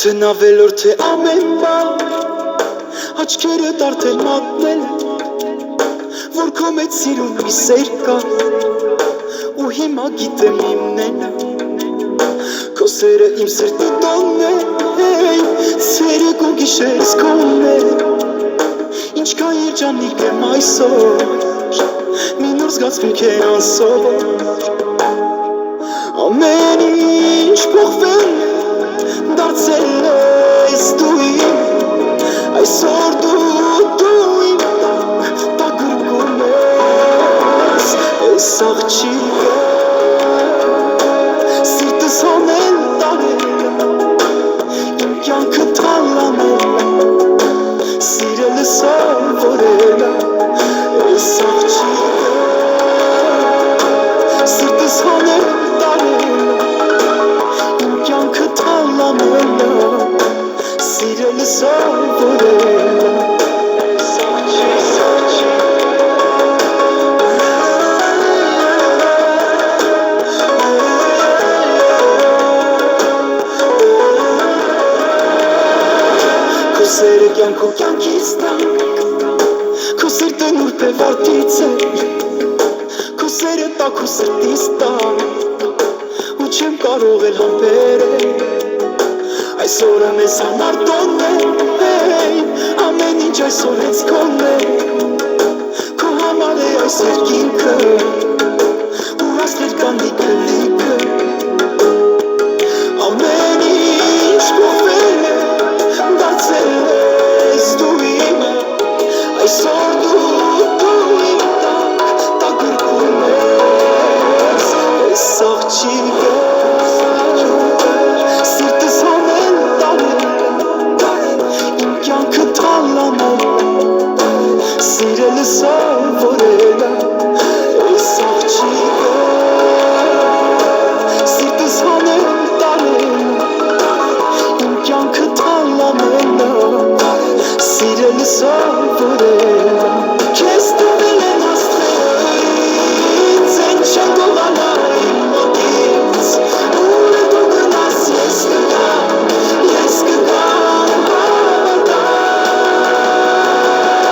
Թե նավելոր թե ամեն բան աչքերը դարձել մատնել որ քո մեծ սիրուն մի սեր կա ու հիմա գիտեմ իմնելը քո սերը իմ սրտի տոնն է ցերեկ ու գիշերս քոնն է ինչքան երջանիկ եմ այսօր մի նոր զգացմունք է անսովոր ամեն ինչ փոխվել է դարձել ես դու իմ այսօր դու իմ տագրկում ես ես աղջիկը սիրտս հանել տարել իմ կյանքը թալանել սիրելը սովորել ես աղջիկը սիրտս հանել Սիրելը սովորել Քո սերը կյանք ու կյանքից տակ Քո սիրտը նուրբ է վարտից է Քո սերը տակ ու սրտից տակ Ու չեմ կարող էլ համբերել Այսօրը մեզ համար տոնն է Ամեն ինչ այսօր հենց քոնն է Քո համար է այս երկինքը Ու հասներ կան լիքը Ամեն ինչ փոխվել է Դարձել ես դու իմ Այսօր